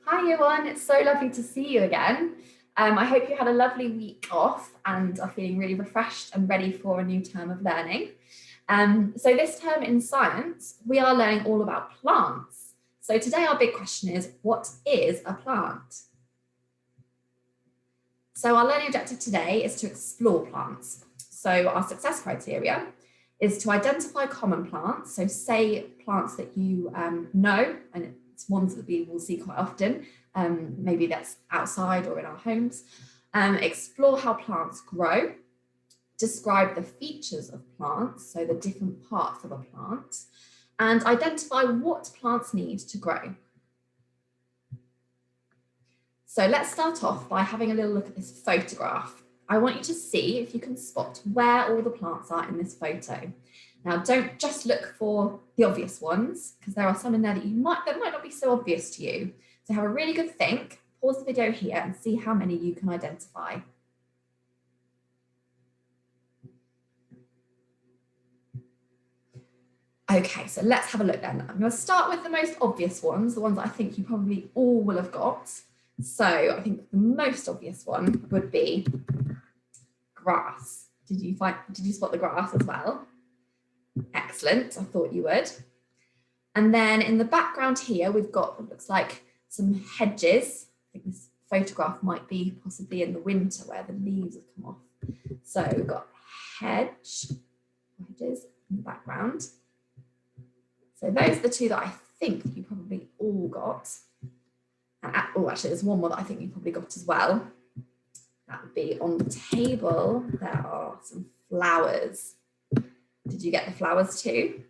Hi everyone, it's so lovely to see you again. I hope you had a lovely week off and are feeling really refreshed and ready for a new term of learning. So this term in science, we are learning all about plants. So today our big question is, what is a plant? So our learning objective today is to explore plants. So our success criteria is to identify common plants. So say plants that you know, and it's ones that we will see quite often. Maybe that's outside or in our homes. Explore how plants grow. Describe the features of plants, so the different parts of a plant. And identify what plants need to grow. So let's start off by having a little look at this photograph. I want you to see if you can spot where all the plants are in this photo. Now, don't just look for the obvious ones, because there are some in there that might not be so obvious to you. So have a really good think, pause the video here and see how many you can identify. Okay, so let's have a look then. I'm going to start with the most obvious ones, the ones that I think you probably all will have got. So I think the most obvious one would be grass. Did you spot the grass as well? Excellent, I thought you would. And then in the background here, we've got what looks like some hedges. I think this photograph might be possibly in the winter where the leaves have come off. So we've got hedges in the background. So those are the two that I think you probably all got. And actually, there's one more that I think you probably got as well. That would be on the table. There are some flowers. Did you get the flowers too?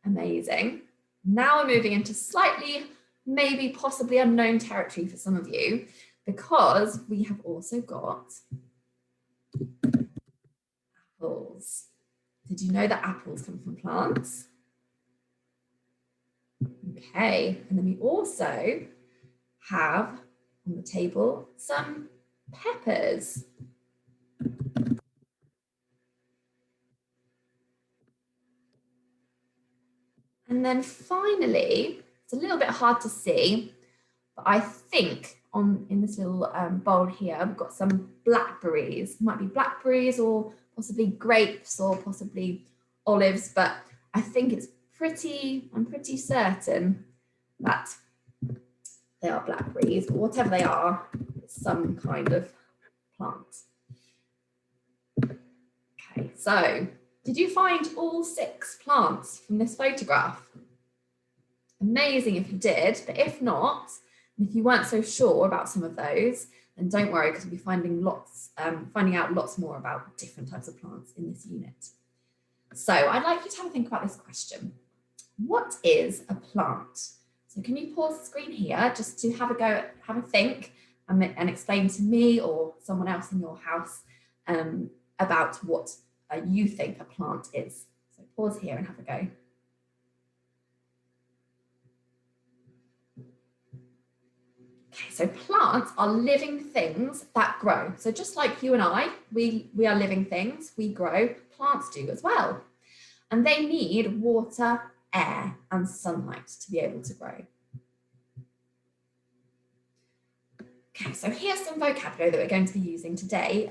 Amazing. Now we're moving into slightly, maybe possibly unknown territory for some of you, because we have also got apples. Did you know that apples come from plants? Okay, and then we also have on the table some peppers. And then finally, it's a little bit hard to see, but I think in this little bowl here, we've got some blackberries. It might be blackberries or possibly grapes or possibly olives, but I think I'm pretty certain that they are blackberries, but whatever they are, it's some kind of plant. Okay, so did you find all 6 plants from this photograph? Amazing if you did, but if not, and if you weren't so sure about some of those, then don't worry, because we'll be finding out lots more about different types of plants in this unit. So I'd like you to have a think about this question. What is a plant? So can you pause the screen here just to have a think and explain to me or someone else in your house about what you think a plant is. So pause here and have a go. Okay, so plants are living things that grow. So just like you and I, we are living things, we grow, plants do as well. And they need water, air, and sunlight to be able to grow. Okay, so here's some vocabulary that we're going to be using today,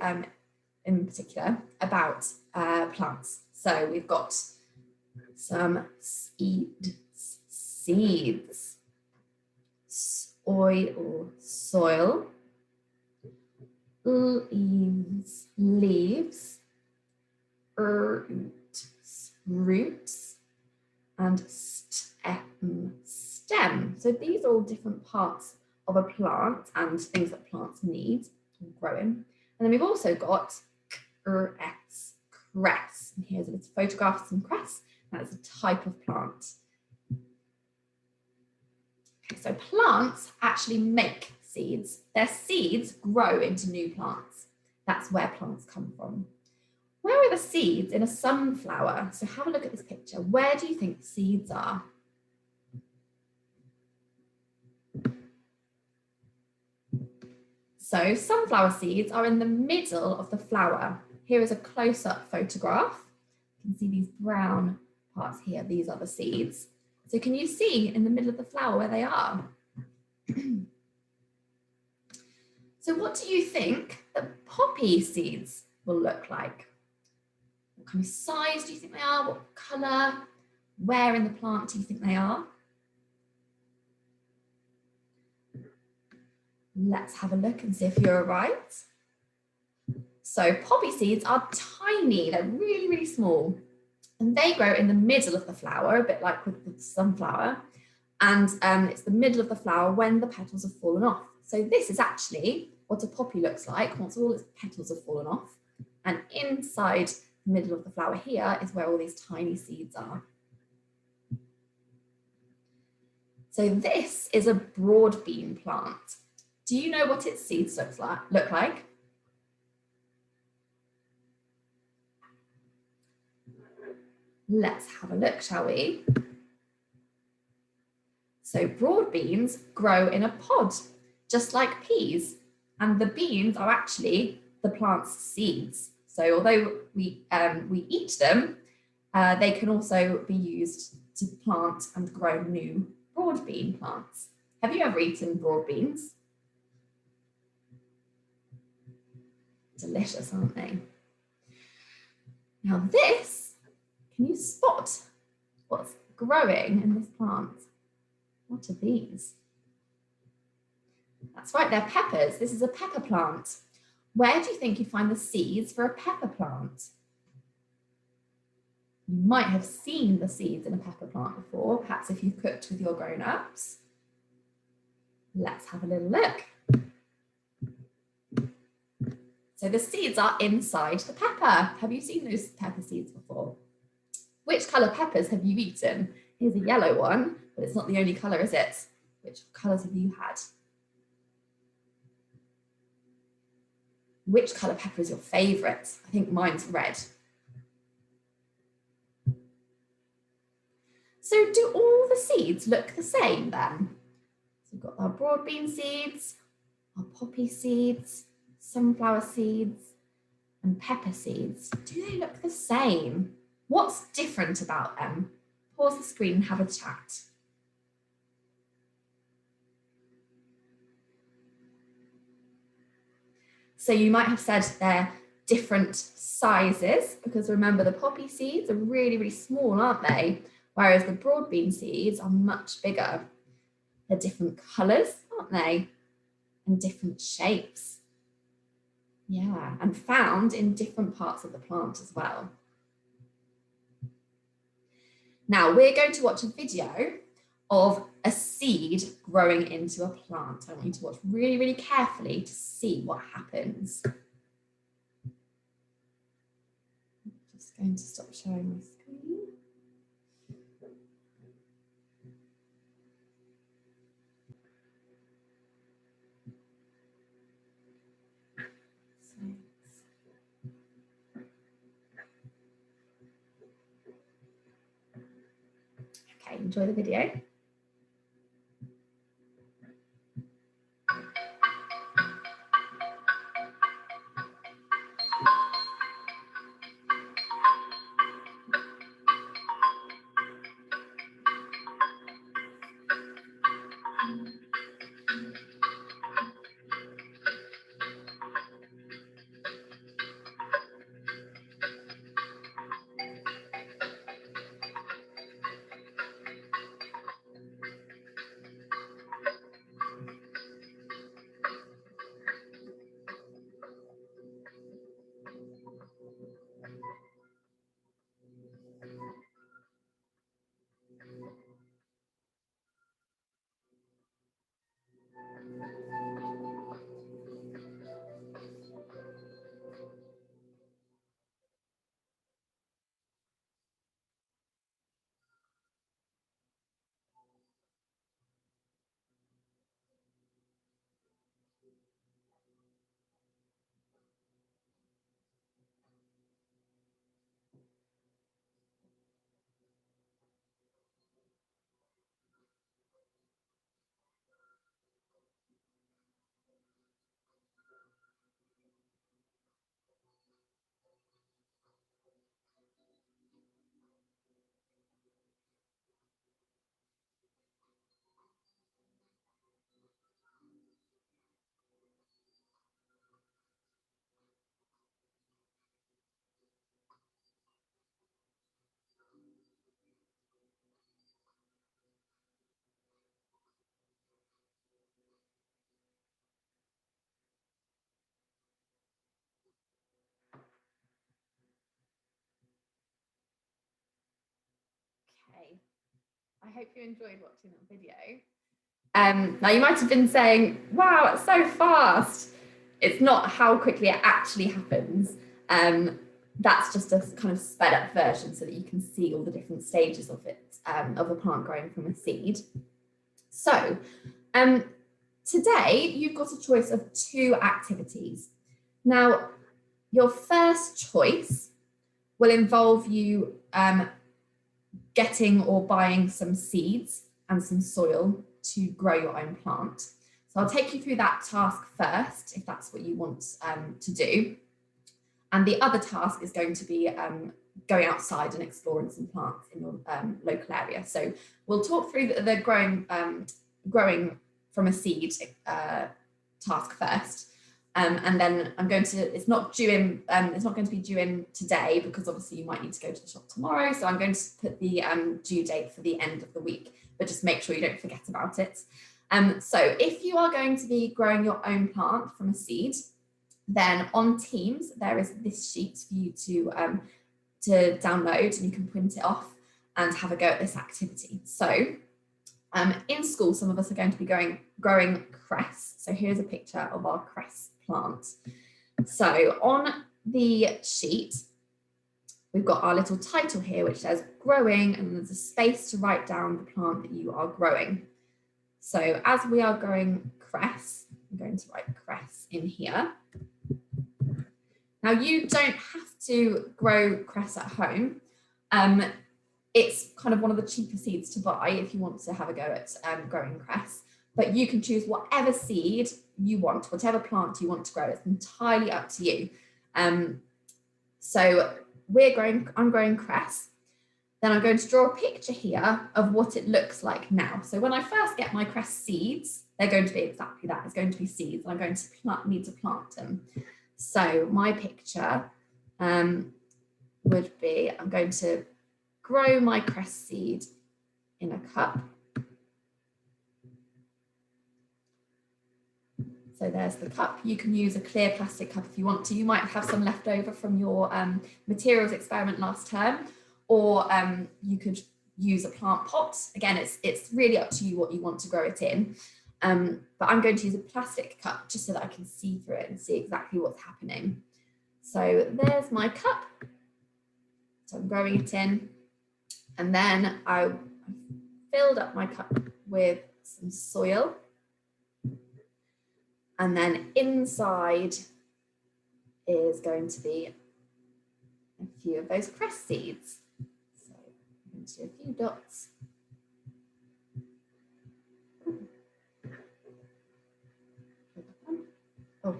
in particular, about plants. So we've got some seeds, soil, leaves, roots, and stem. So these are all different parts of a plant and things that plants need to grow in. And then we've also got cress. And here's a little photograph of some cress. That's a type of plant. Okay, so plants actually make seeds. Their seeds grow into new plants. That's where plants come from. Where are the seeds in a sunflower? So have a look at this picture. Where do you think the seeds are? So sunflower seeds are in the middle of the flower. Here is a close-up photograph. You can see these brown parts here. These are the seeds. So can you see in the middle of the flower where they are? So what do you think that poppy seeds will look like? What kind of size do you think they are? What colour? Where in the plant do you think they are? Let's have a look and see if you're right. So poppy seeds are tiny, they're really, really small. And they grow in the middle of the flower, a bit like with the sunflower. And it's the middle of the flower when the petals have fallen off. So this is actually what a poppy looks like once all its petals have fallen off. And inside the middle of the flower here is where all these tiny seeds are. So this is a broad bean plant. Do you know what its seeds look like? Let's have a look, shall we? So broad beans grow in a pod, just like peas, and the beans are actually the plant's seeds. So although we eat them, they can also be used to plant and grow new broad bean plants. Have you ever eaten broad beans? Delicious, aren't they? Now this, can you spot what's growing in this plant? What are these? That's right, they're peppers. This is a pepper plant. Where do you think you'd find the seeds for a pepper plant? You might have seen the seeds in a pepper plant before, perhaps if you've cooked with your grown-ups. Let's have a little look. So the seeds are inside the pepper. Have you seen those pepper seeds before? Which colour peppers have you eaten? Here's a yellow one, but it's not the only colour, is it? Which colours have you had? Which colour pepper is your favourite? I think mine's red. So do all the seeds look the same then? So we've got our broad bean seeds, our poppy seeds, sunflower seeds, and pepper seeds. Do they look the same? What's different about them? Pause the screen and have a chat. So you might have said they're different sizes, because remember the poppy seeds are really, really small, aren't they? Whereas the broad bean seeds are much bigger. They're different colours, aren't they? And different shapes. Yeah, and found in different parts of the plant as well. Now we're going to watch a video of a seed growing into a plant. I want you to watch really, really carefully to see what happens. I'm just going to stop sharing my screen. Okay, enjoy the video. I hope you enjoyed watching that video. Now you might have been saying, wow, it's so fast. It's not how quickly it actually happens. That's just a kind of sped up version so that you can see all the different stages of it, of a plant growing from a seed. So today you've got a choice of 2 activities. Now, your first choice will involve you getting or buying some seeds and some soil to grow your own plant. So I'll take you through that task first, if that's what you want to do. And the other task is going to be going outside and exploring some plants in your local area. So we'll talk through the growing from a seed task first. And then it's not going to be due in today because obviously you might need to go to the shop tomorrow. So I'm going to put the due date for the end of the week, but just make sure you don't forget about it. So if you are going to be growing your own plant from a seed, then on Teams, there is this sheet for you to download, and you can print it off and have a go at this activity. So in school, some of us are going to be growing cress. So here's a picture of our cress plant. So on the sheet, we've got our little title here, which says growing, and there's a space to write down the plant that you are growing. So as we are growing cress, I'm going to write cress in here. Now you don't have to grow cress at home. It's kind of one of the cheaper seeds to buy if you want to have a go at growing cress, but you can choose whatever seed you want, whatever plant you want to grow. It's entirely up to you. So I'm growing cress. Then I'm going to draw a picture here of what it looks like now. So when I first get my cress seeds, they're going to be exactly that. It's going to be seeds. I'm going to need to plant them. So my picture would be, I'm going to grow my cress seed in a cup. So there's the cup. You can use a clear plastic cup if you want to. You might have some left over from your materials experiment last term, or you could use a plant pot. Again, it's really up to you what you want to grow it in. But I'm going to use a plastic cup just so that I can see through it and see exactly what's happening. So there's my cup. So I'm growing it in. And then I filled up my cup with some soil. And then inside is going to be a few of those cress seeds. So I'm going to do a few dots. Oh.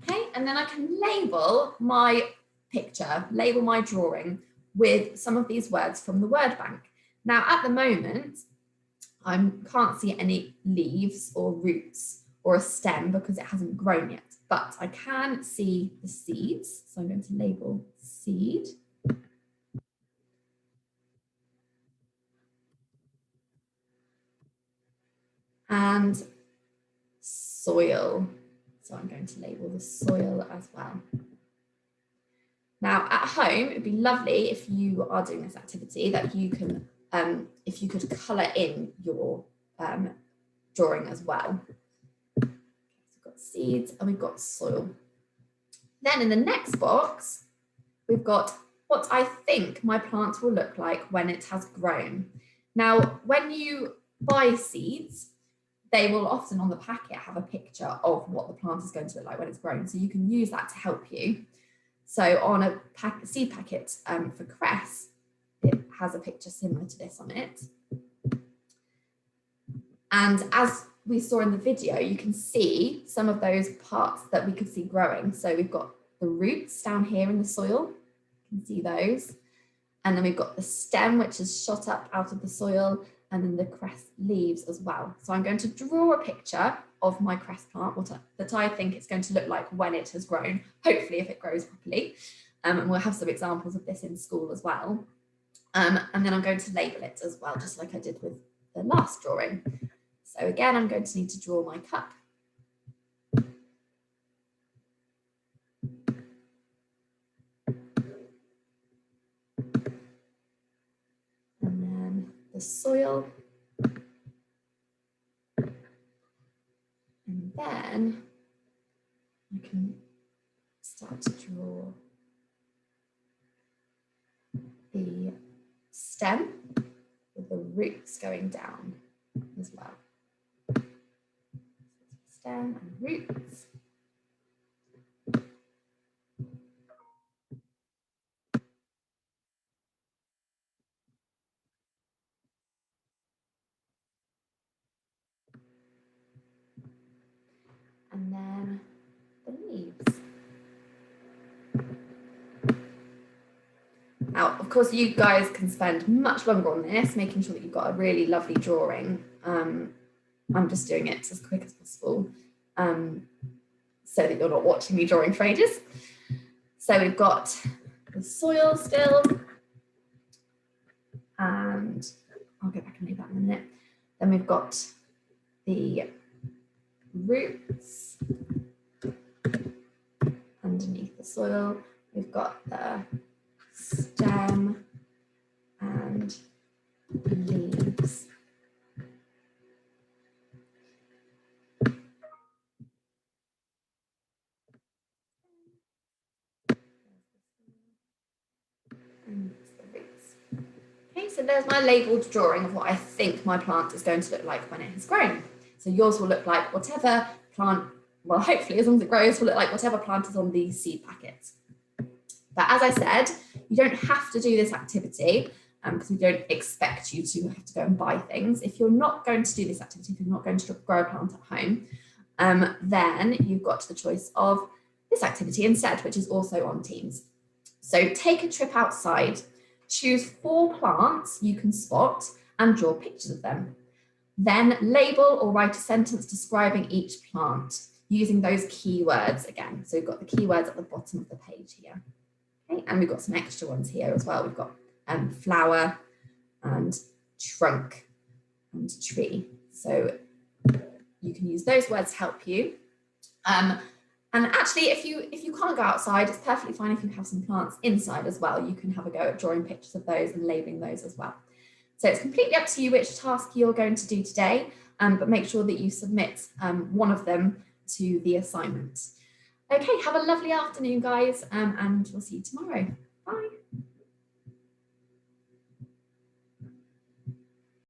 Okay, and then I can label my picture, label my drawing with some of these words from the word bank. Now, at the moment, I can't see any leaves or roots or a stem because it hasn't grown yet, but I can see the seeds. So I'm going to label seed. And soil. So I'm going to label the soil as well. Now at home, it'd be lovely if you are doing this activity that you can, if you could colour in your drawing as well. So we've got seeds and we've got soil. Then in the next box, we've got what I think my plant will look like when it has grown. Now, when you buy seeds, they will often on the packet have a picture of what the plant is going to look like when it's grown. So you can use that to help you. So on a seed packet for cress, it has a picture similar to this on it. And as we saw in the video, you can see some of those parts that we could see growing. So we've got the roots down here in the soil, you can see those. And then we've got the stem, which is shot up out of the soil, and then the cress leaves as well. So I'm going to draw a picture of my cress plant, that I think it's going to look like when it has grown, hopefully if it grows properly. And we'll have some examples of this in school as well. And then I'm going to label it as well, just like I did with the last drawing. So again, I'm going to need to draw my cup. the soil. And then I can start to draw the stem with the roots going down as well. Stem and roots. And then the leaves. Now, of course, you guys can spend much longer on this, making sure that you've got a really lovely drawing. I'm just doing it as quick as possible so that you're not watching me drawing for ages. So we've got the soil still, and I'll go back and leave that in a minute. Then we've got the roots underneath the soil. We've got the stem and leaves. And the roots. Okay, so there's my labelled drawing of what I think my plant is going to look like when it has grown. So yours will look like whatever plant, well, hopefully as long as it grows, will look like whatever plant is on these seed packets. But as I said, you don't have to do this activity because we don't expect you to have to go and buy things. If you're not going to do this activity, if you're not going to grow a plant at home, then you've got the choice of this activity instead, which is also on Teams. So take a trip outside, choose 4 plants you can spot and draw pictures of them. Then label or write a sentence describing each plant using those keywords again. So we've got the keywords at the bottom of the page here. Okay, and we've got some extra ones here as well. We've got flower and trunk and tree. So you can use those words to help you. And actually, if you can't go outside, it's perfectly fine if you have some plants inside as well. You can have a go at drawing pictures of those and labeling those as well. So it's completely up to you which task you're going to do today, but make sure that you submit one of them to the assignment. Okay, have a lovely afternoon, guys, and we'll see you tomorrow.